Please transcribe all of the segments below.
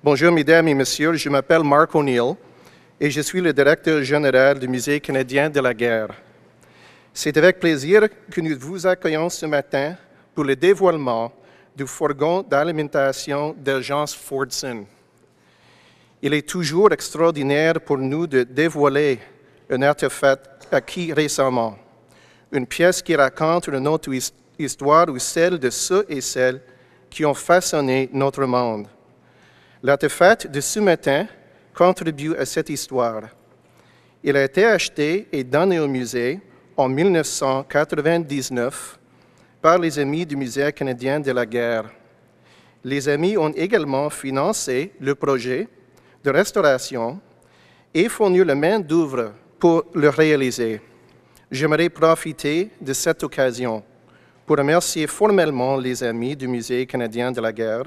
Bonjour, mesdames et messieurs, je m'appelle Mark O'Neill et je suis le directeur général du Musée canadien de la guerre. C'est avec plaisir que nous vous accueillons ce matin pour le dévoilement du fourgon d'alimentation d'urgence Fordson. Il est toujours extraordinaire pour nous de dévoiler un artefact acquis récemment, une pièce qui raconte une autre histoire ou celle de ceux et celles qui ont façonné notre monde. L'artefact de ce matin contribue à cette histoire. Il a été acheté et donné au musée en 1999 par les Amis du Musée canadien de la guerre. Les Amis ont également financé le projet de restauration et fourni la main-d'œuvre pour le réaliser. J'aimerais profiter de cette occasion pour remercier formellement les Amis du Musée canadien de la guerre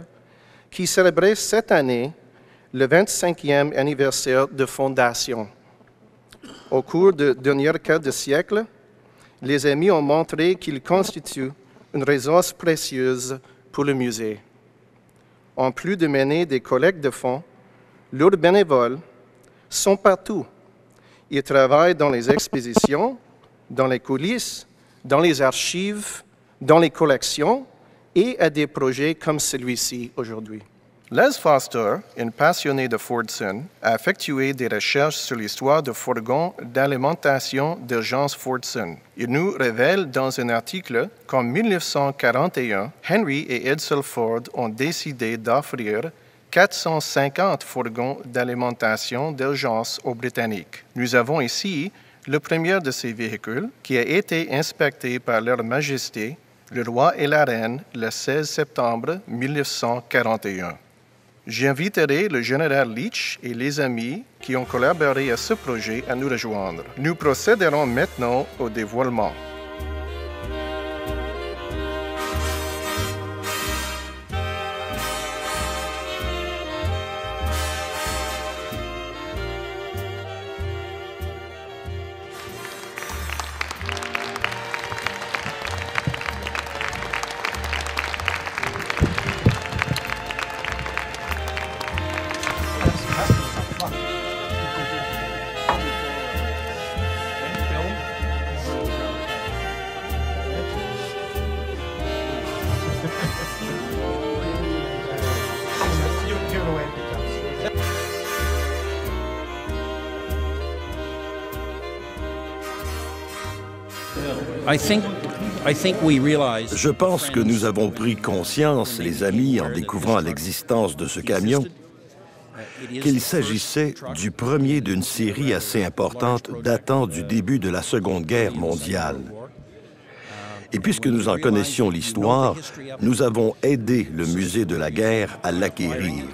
qui célébraient cette année le 25e anniversaire de fondation. Au cours du dernier quart de siècle, les Amis ont montré qu'ils constituent une ressource précieuse pour le musée. En plus de mener des collectes de fonds, leurs bénévoles sont partout. Ils travaillent dans les expositions, dans les coulisses, dans les archives, dans les collections et à des projets comme celui-ci aujourd'hui. Les Foster, une passionnée de Fordson, a effectué des recherches sur l'histoire du fourgon d'alimentation d'urgence Fordson. Il nous révèle dans un article qu'en 1941, Henry et Edsel Ford ont décidé d'offrir 450 fourgons d'alimentation d'urgence aux Britanniques. Nous avons ici le premier de ces véhicules qui a été inspecté par Leur Majesté, le roi et la reine, le 16 septembre 1941. J'inviterai le général Leach et les amis qui ont collaboré à ce projet à nous rejoindre. Nous procéderons maintenant au dévoilement. Je pense que nous avons pris conscience, les amis, en découvrant l'existence de ce camion, qu'il s'agissait du premier d'une série assez importante datant du début de la Seconde Guerre mondiale. Et puisque nous en connaissions l'histoire, nous avons aidé le Musée de la guerre à l'acquérir.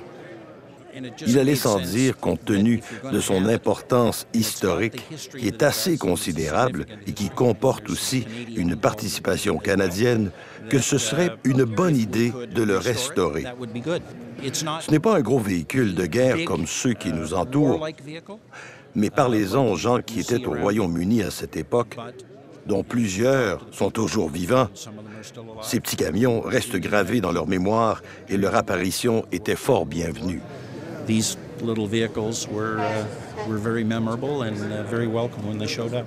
Il allait sans dire, compte tenu de son importance historique, qui est assez considérable et qui comporte aussi une participation canadienne, que ce serait une bonne idée de le restaurer. Ce n'est pas un gros véhicule de guerre comme ceux qui nous entourent, mais parlez-en aux gens qui étaient au Royaume-Uni à cette époque, dont plusieurs sont toujours vivants. Ces petits camions restent gravés dans leur mémoire et leur apparition était fort bienvenue. These little vehicles were very memorable and very welcome when they showed up.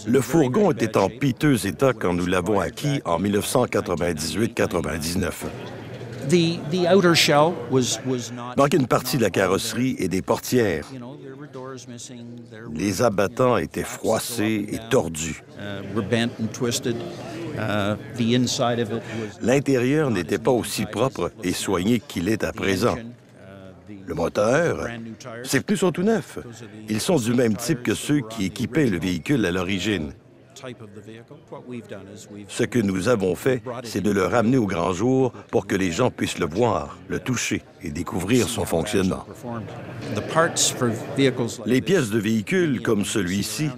Le fourgon était en piteux état quand nous l'avons acquis en 1998-99. The outer shell was not. Manquait une partie de la carrosserie et des portières. Les abattants étaient froissés et tordus. L'intérieur n'était pas aussi propre et soigné qu'il est à présent. Le moteur, ses pneus sont tout neufs. Ils sont du même type que ceux qui équipaient le véhicule à l'origine. Ce que nous avons fait, c'est de le ramener au grand jour pour que les gens puissent le voir, le toucher et découvrir son fonctionnement. Les pièces de véhicules comme celui-ci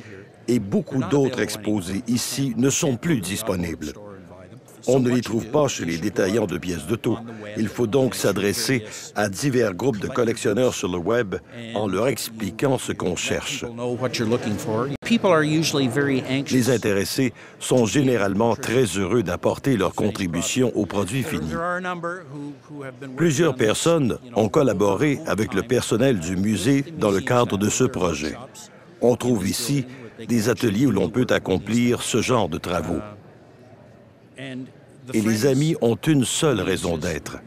et beaucoup d'autres exposés ici ne sont plus disponibles. On ne les trouve pas chez les détaillants de pièces d'auto. Il faut donc s'adresser à divers groupes de collectionneurs sur le web en leur expliquant ce qu'on cherche. Les intéressés sont généralement très heureux d'apporter leur contribution au produit fini. Plusieurs personnes ont collaboré avec le personnel du musée dans le cadre de ce projet. On trouve ici des ateliers où l'on peut accomplir ce genre de travaux. Et les amis ont une seule raison d'être: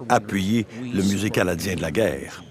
appuyer le Musée canadien de la guerre.